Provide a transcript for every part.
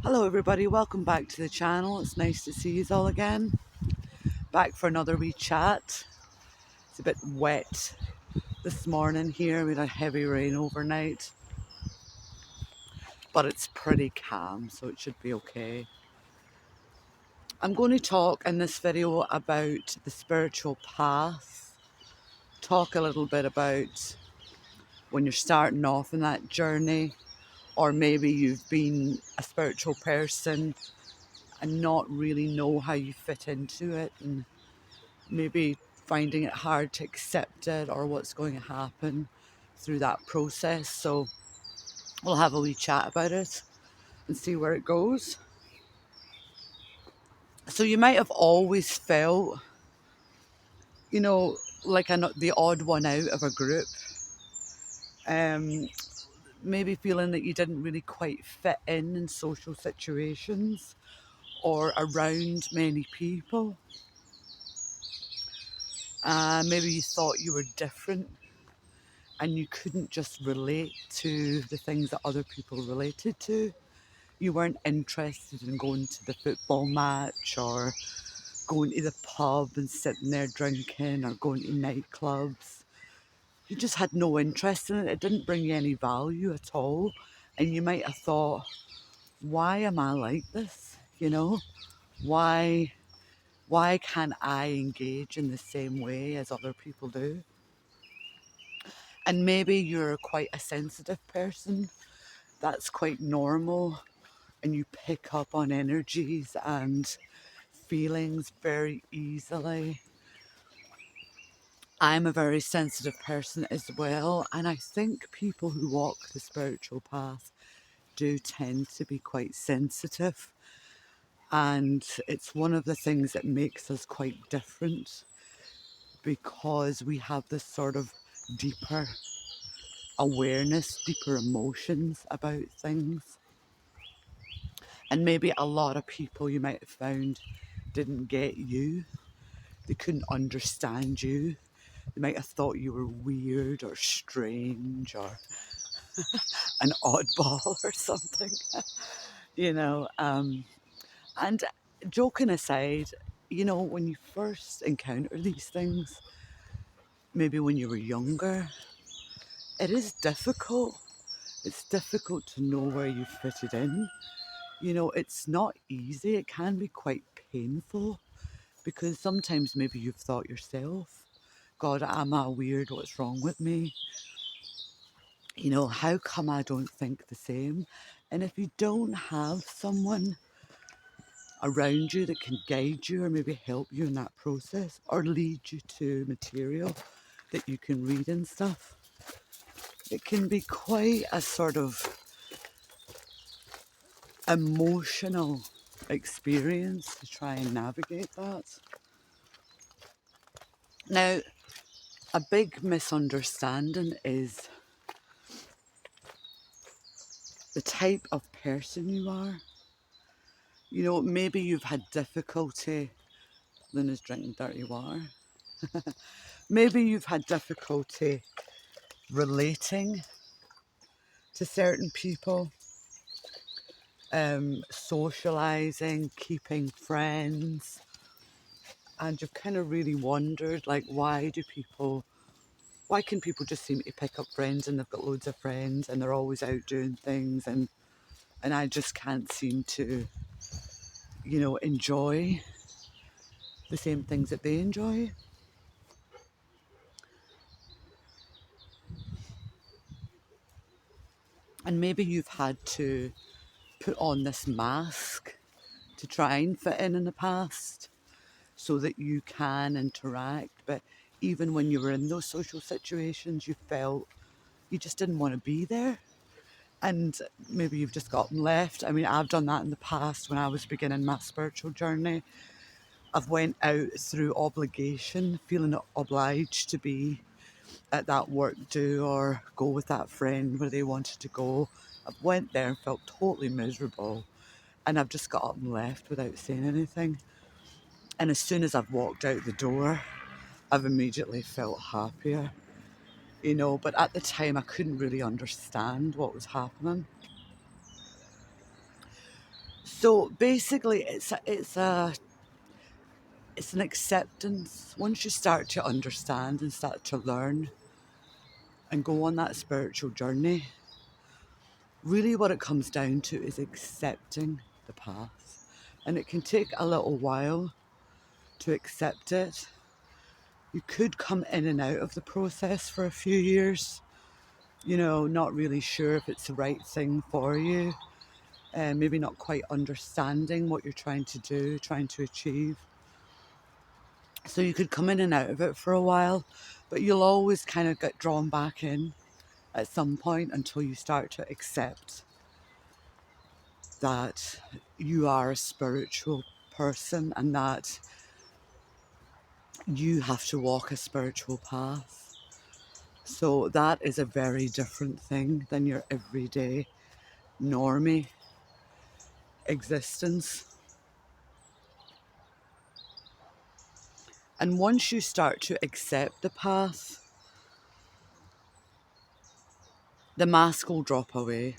Hello everybody, welcome back to the channel. It's nice to see you all again. Back for another wee chat. It's a bit wet this morning here. We had a heavy rain overnight, but it's pretty calm, so it should be okay. I'm going to talk in this video about the spiritual path. Talk a little bit about when you're starting off in that journey, or maybe you've been a spiritual person and not really know how you fit into it, and maybe finding it hard to accept it or what's going to happen through that process. So we'll have a wee chat about it and see where it goes. So you might have always felt, like the odd one out of a group. Um, Maybe feeling that you didn't really quite fit in social situations or around many people. Maybe you thought you were different and you couldn't just relate to the things that other people related to. You weren't interested in going to the football match or going to the pub and sitting there drinking or going to nightclubs. You just had no interest in it. It didn't bring you any value at all. And you might have thought, why am I like this? Why can't I engage in the same way as other people do? And maybe you're quite a sensitive person. That's quite normal. And you pick up on energies and feelings very easily. I'm a very sensitive person as well, and I think people who walk the spiritual path do tend to be quite sensitive, and it's one of the things that makes us quite different because we have this sort of deeper awareness, deeper emotions about things. And maybe a lot of people you might have found didn't get you. They couldn't understand you. They might have thought you were weird or strange or an oddball or something, you know. And joking aside, when you first encounter these things, maybe when you were younger, it is difficult. It's difficult to know where you fitted in. It's not easy. It can be quite painful because sometimes maybe you've thought yourself, God, am I weird? What's wrong with me? How come I don't think the same? And if you don't have someone around you that can guide you or maybe help you in that process or lead you to material that you can read and stuff, it can be quite a sort of emotional experience to try and navigate that. Now, a big misunderstanding is the type of person you are. Maybe you've had difficulty. Luna's drinking dirty water. Maybe you've had difficulty relating to certain people, socialising, keeping friends, and you've kind of really wondered, like, why can people just seem to pick up friends and they've got loads of friends and they're always out doing things, and I just can't seem to, enjoy the same things that they enjoy. And maybe you've had to put on this mask to try and fit in the past so that you can interact. But even when you were in those social situations, you felt you just didn't want to be there. And maybe you've just gotten left. I mean, I've done that in the past when I was beginning my spiritual journey. I've went out through obligation, feeling obliged to be at that work do or go with that friend where they wanted to go. I went there and felt totally miserable, and I've just got up and left without saying anything. And as soon as I've walked out the door, I've immediately felt happier, but at the time I couldn't really understand what was happening. So basically, it's an acceptance. Once you start to understand and start to learn and go on that spiritual journey, really what it comes down to is accepting the path. And it can take a little while to accept it. You could come in and out of the process for a few years, not really sure if it's the right thing for you, maybe not quite understanding what you're trying to do, trying to achieve. So you could come in and out of it for a while, but you'll always kind of get drawn back in at some point until you start to accept that you are a spiritual person and that you have to walk a spiritual path. So that is a very different thing than your everyday normie existence. And once you start to accept the path, the mask will drop away.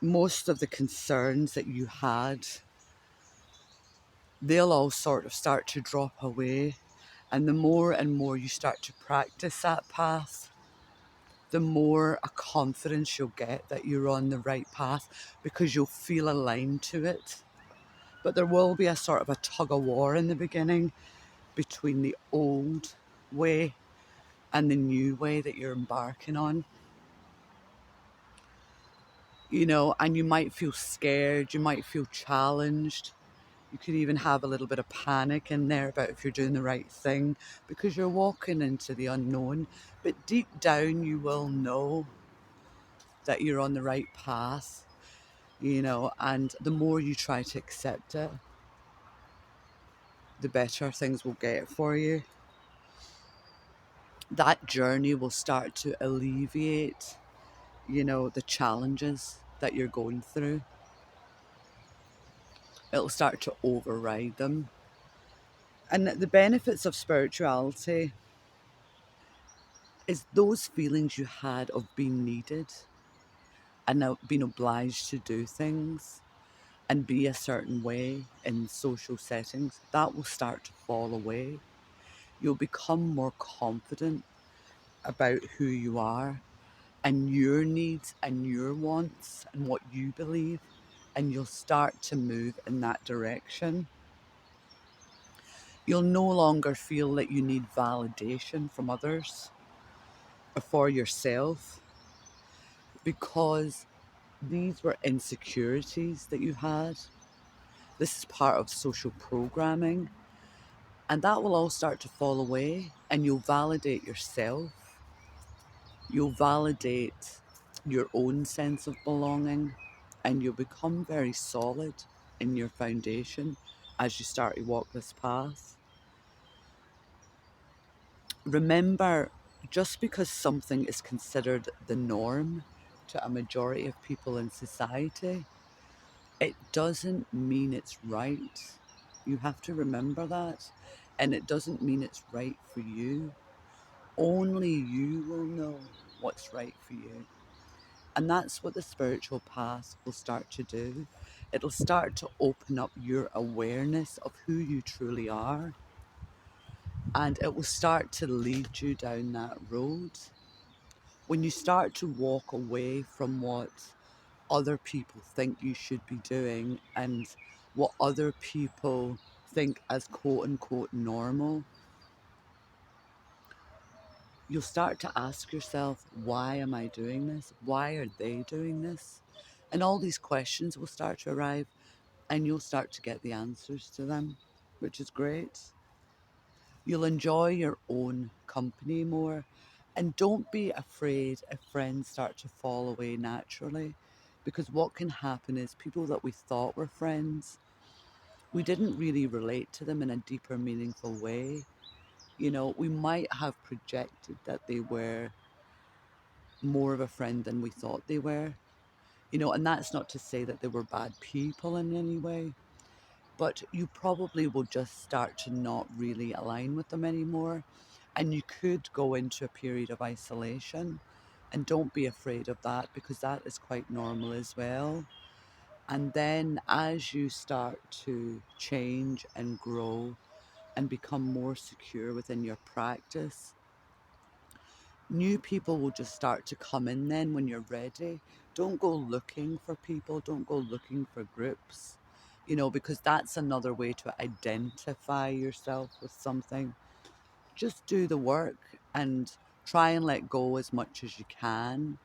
Most of the concerns that you had, they'll all sort of start to drop away. And the more and more you start to practice that path, the more a confidence you'll get that you're on the right path because you'll feel aligned to it. But there will be a sort of a tug of war in the beginning between the old way and the new way that you're embarking on. And you might feel scared, you might feel challenged. You could even have a little bit of panic in there about if you're doing the right thing because you're walking into the unknown. But deep down, you will know that you're on the right path, and the more you try to accept it, the better things will get for you. That journey will start to alleviate, the challenges that you're going through. It'll start to override them. And the benefits of spirituality is those feelings you had of being needed and now being obliged to do things and be a certain way in social settings, that will start to fall away. You'll become more confident about who you are and your needs and your wants and what you believe, and you'll start to move in that direction. You'll no longer feel that you need validation from others or for yourself because these were insecurities that you had. This is part of social programming, and that will all start to fall away, and you'll validate yourself. You'll validate your own sense of belonging, and you'll become very solid in your foundation as you start to walk this path. Remember, just because something is considered the norm to a majority of people in society, it doesn't mean it's right. You have to remember that. And it doesn't mean it's right for you. Only you will know what's right for you. And that's what the spiritual path will start to do. It'll start to open up your awareness of who you truly are. And it will start to lead you down that road. When you start to walk away from what other people think you should be doing and what other people think as quote unquote normal, you'll start to ask yourself, why am I doing this? Why are they doing this? And all these questions will start to arrive and you'll start to get the answers to them, which is great. You'll enjoy your own company more. And don't be afraid if friends start to fall away naturally, because what can happen is people that we thought were friends, we didn't really relate to them in a deeper, meaningful way. We might have projected that they were more of a friend than we thought they were, and that's not to say that they were bad people in any way, but you probably will just start to not really align with them anymore. And you could go into a period of isolation, and don't be afraid of that because that is quite normal as well. And then as you start to change and grow and become more secure within your practice, new people will just start to come in then when you're ready. Don't go looking for people, don't go looking for groups, because that's another way to identify yourself with something. Just do the work and try and let go as much as you can,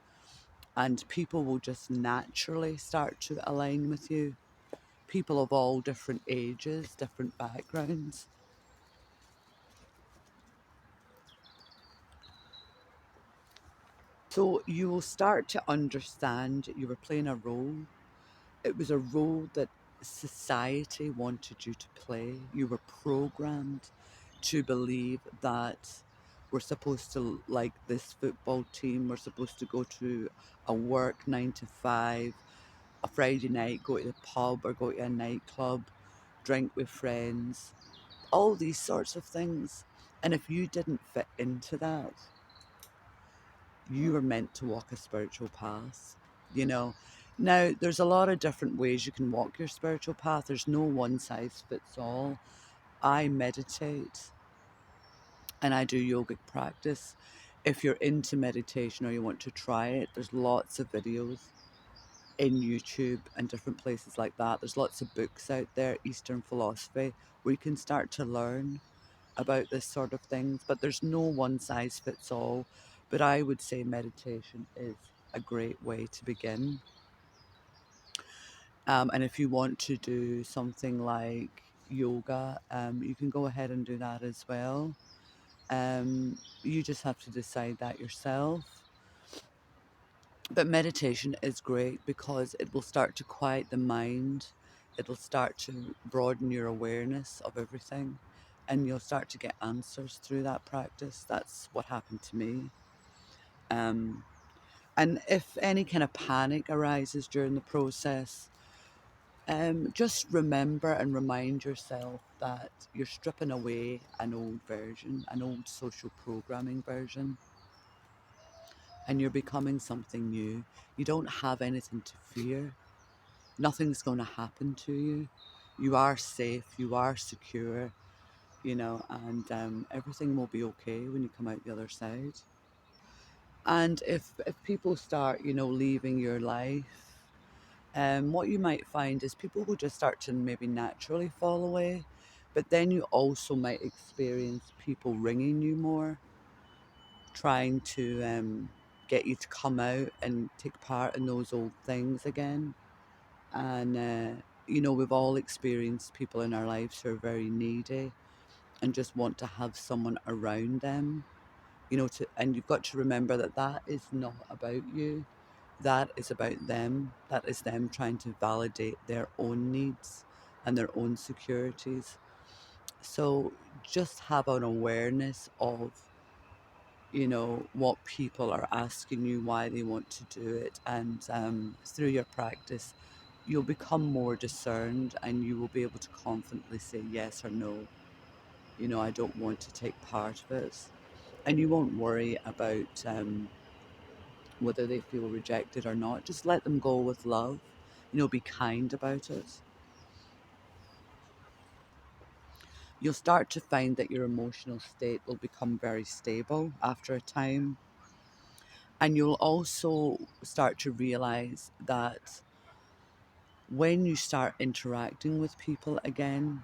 and people will just naturally start to align with you. People of all different ages, different backgrounds. So you will start to understand you were playing a role. It was a role that society wanted you to play. You were programmed to believe that we're supposed to like this football team, we're supposed to go to a work 9 to 5, a Friday night, go to the pub or go to a nightclub, drink with friends, all these sorts of things. And if you didn't fit into that, you were meant to walk a spiritual path, you know. Now, there's a lot of different ways you can walk your spiritual path. There's no one size fits all. I meditate and I do yogic practice. If you're into meditation or you want to try it, there's lots of videos in YouTube and different places like that. There's lots of books out there, Eastern philosophy, where you can start to learn about this sort of things, but there's no one size fits all. But I would say meditation is a great way to begin. And if you want to do something like yoga, you can go ahead and do that as well. You just have to decide that yourself. But meditation is great because it will start to quiet the mind. It'll start to broaden your awareness of everything, and you'll start to get answers through that practice. That's what happened to me. Um, and if any kind of panic arises during the process, just remember and remind yourself that you're stripping away an old version, an old social programming version, and you're becoming something new. You don't have anything to fear. Nothing's going to happen to you. You are safe, you are secure, and everything will be okay when you come out the other side. And if people start, leaving your life, what you might find is people will just start to maybe naturally fall away, but then you also might experience people ringing you more, trying to get you to come out and take part in those old things again. And, we've all experienced people in our lives who are very needy and just want to have someone around them, and you've got to remember that that is not about you. That is about them. That is them trying to validate their own needs and their own securities. So just have an awareness of, what people are asking you, why they want to do it. And through your practice, you'll become more discerned and you will be able to confidently say yes or no. I don't want to take part of it. And you won't worry about whether they feel rejected or not. Just let them go with love. Be kind about it. You'll start to find that your emotional state will become very stable after a time. And you'll also start to realize that when you start interacting with people again,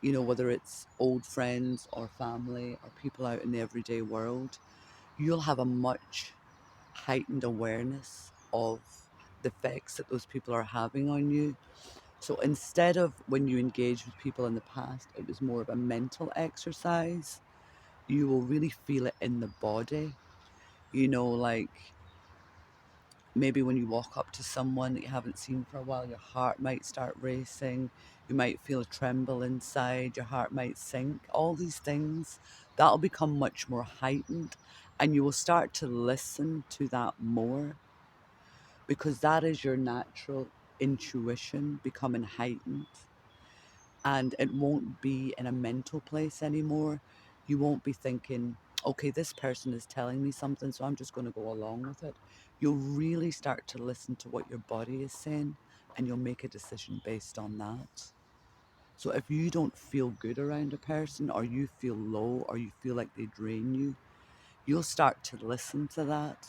whether it's old friends or family or people out in the everyday world, you'll have a much heightened awareness of the effects that those people are having on you. So instead of when you engage with people in the past, it was more of a mental exercise, you will really feel it in the body. Like maybe when you walk up to someone that you haven't seen for a while, your heart might start racing. You might feel a tremble inside, your heart might sink. All these things, that'll become much more heightened, and you will start to listen to that more because that is your natural intuition becoming heightened, and it won't be in a mental place anymore. You won't be thinking, okay, this person is telling me something, so I'm just going to go along with it. You'll really start to listen to what your body is saying, and you'll make a decision based on that. So if you don't feel good around a person, or you feel low, or you feel like they drain you, you'll start to listen to that,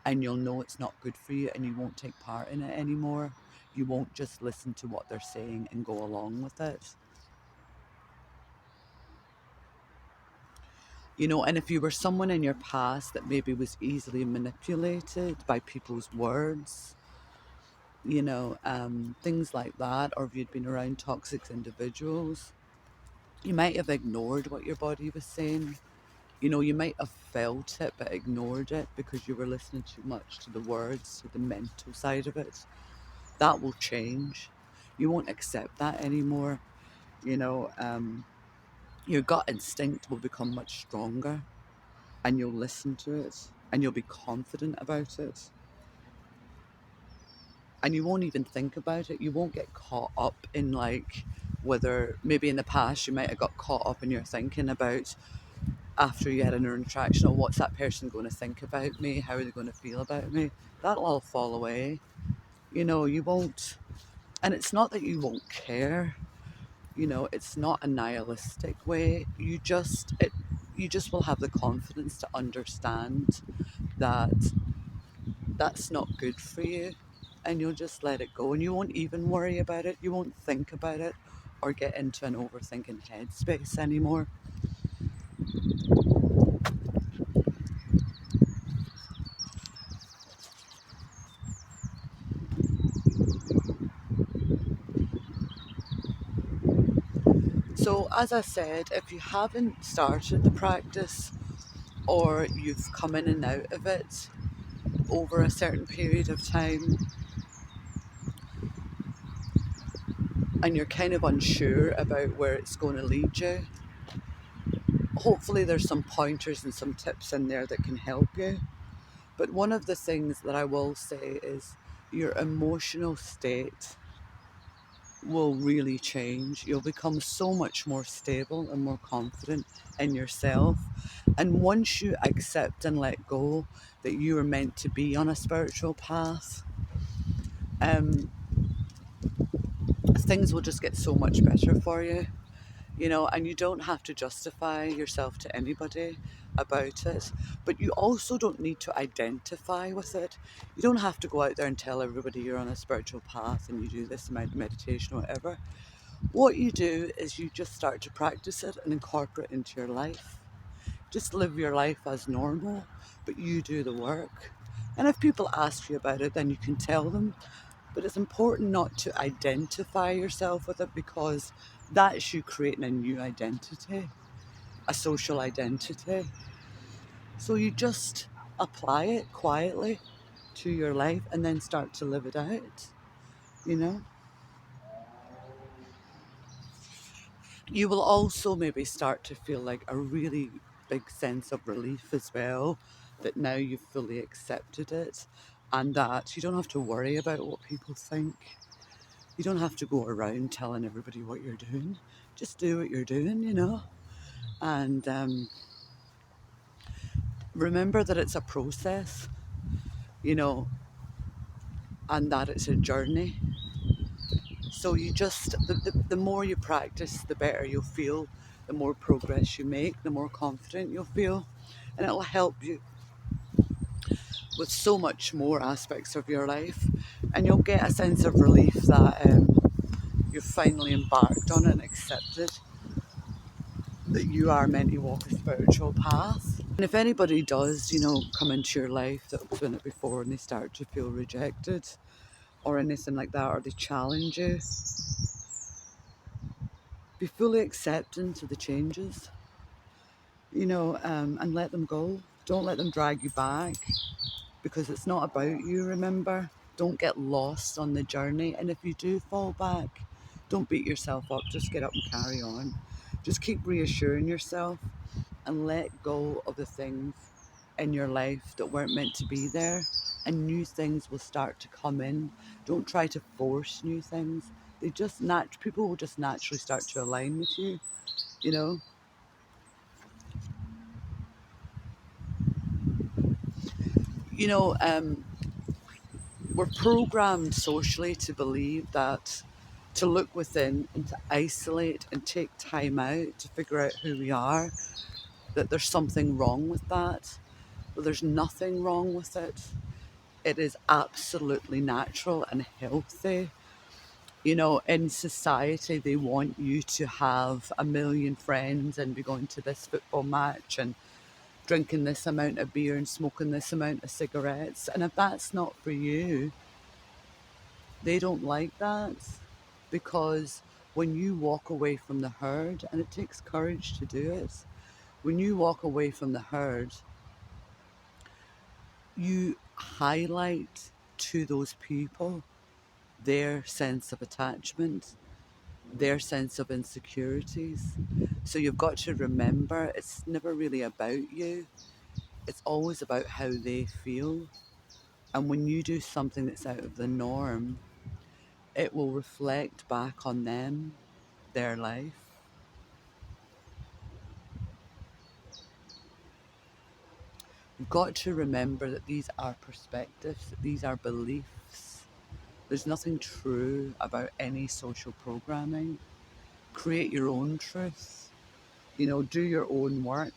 and you'll know it's not good for you, and you won't take part in it anymore. You won't just listen to what they're saying and go along with it. And if you were someone in your past that maybe was easily manipulated by people's words, things like that, or if you'd been around toxic individuals, you might have ignored what your body was saying. You might have felt it but ignored it because you were listening too much to the words, to the mental side of it. That will change. You won't accept that anymore. You know, um, your gut instinct will become much stronger, and you'll listen to it, and you'll be confident about it. And you won't even think about it. You won't get caught up in, like, whether maybe in the past you might have got caught up in your thinking about, after you had an interaction, or what's that person going to think about me? How are they going to feel about me? That'll all fall away. You won't, and it's not that you won't care. It's not a nihilistic way. You just will have the confidence to understand that that's not good for you, and you'll just let it go, and you won't even worry about it. You won't think about it or get into an overthinking headspace anymore. So, as I said, if you haven't started the practice, or you've come in and out of it over a certain period of time, and you're kind of unsure about where it's going to lead you, hopefully there's some pointers and some tips in there that can help you. But one of the things that I will say is your emotional state will really change. You'll become so much more stable and more confident in yourself. And once you accept and let go that you are meant to be on a spiritual path, um, things will just get so much better for you. And you don't have to justify yourself to anybody about it, but you also don't need to identify with it. You don't have to go out there and tell everybody you're on a spiritual path and you do this amount of meditation or whatever. What you do is you just start to practice it and incorporate it into your life. Just live your life as normal, but you do the work. And if people ask you about it, then you can tell them. But it's important not to identify yourself with it, because that's you creating a new identity, a social identity. So you just apply it quietly to your life and then start to live it out, you know. You will also maybe start to feel like a really big sense of relief as well, that now you've fully accepted it, and that you don't have to worry about what people think. You don't have to go around telling everybody what you're doing. Just do what you're doing. And remember that it's a process, you know, and that it's a journey. So the more you practice, the better you'll feel, the more progress you make, the more confident you'll feel. And it'll help you with so much more aspects of your life. And you'll get a sense of relief that you've finally embarked on and accepted that you are meant to walk a spiritual path. And if anybody does, come into your life that was in it before and they start to feel rejected or anything like that, or they challenge you, be fully acceptant of the changes, and let them go. Don't let them drag you back, because it's not about you, remember. Don't get lost on the journey. And if you do fall back, don't beat yourself up. Just get up and carry on. Just keep reassuring yourself and let go of the things in your life that weren't meant to be there, and new things will start to come in. Don't try to force new things. People will just naturally start to align with you, you know. you know um We're programmed socially to believe that to look within and to isolate and take time out to figure out who we are, that there's something wrong with that. But there's nothing wrong with it. It is absolutely natural and healthy. You know, in society, they want you to have a million friends and be going to this football match and drinking this amount of beer and smoking this amount of cigarettes. And if that's not for you, they don't like that, because when you walk away from the herd, and it takes courage to do it, when you walk away from the herd, you highlight to those people their sense of attachment, their sense of insecurities. So you've got to remember it's never really about you, it's always about how they feel. And when you do something that's out of the norm, it will reflect back on them, their life. You've got to remember that these are perspectives, that these are beliefs. There's nothing true about any social programming. Create your own truth, you know, do your own work.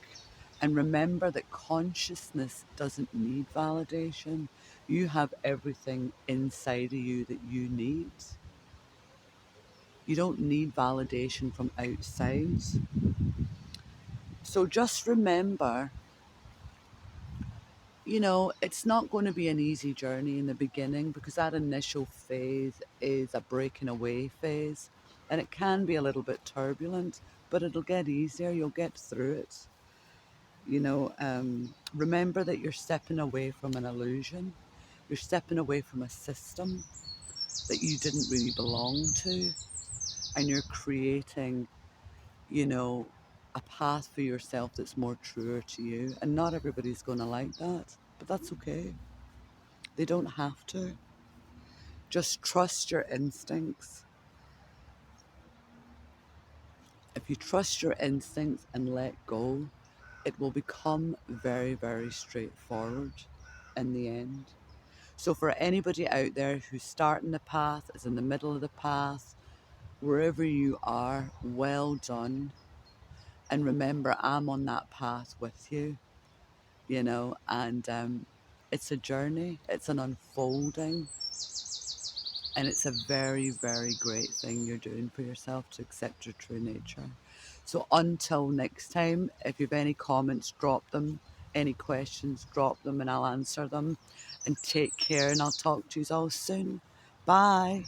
And remember that consciousness doesn't need validation. You have everything inside of you that you need. You don't need validation from outside. So just remember, you know, it's not going to be an easy journey in the beginning, because that initial phase is a breaking away phase, and it can be a little bit turbulent, but it'll get easier. You'll get through it. You know, remember that you're stepping away from an illusion. You're stepping away from a system that you didn't really belong to, and you're creating, you know, a path for yourself that's more truer to you. And not everybody's going to like that, but that's okay. They don't have to. Just trust your instincts. If you trust your instincts and let go, it will become very, very straightforward in the end. So, for anybody out there who's starting the path, is in the middle of the path, wherever you are, well done. And remember, I'm on that path with you, you know, and it's a journey, it's an unfolding. And it's a very, very great thing you're doing for yourself, to accept your true nature. So until next time, if you have any comments, drop them. Any questions, drop them and I'll answer them. And take care, and I'll talk to you all soon. Bye.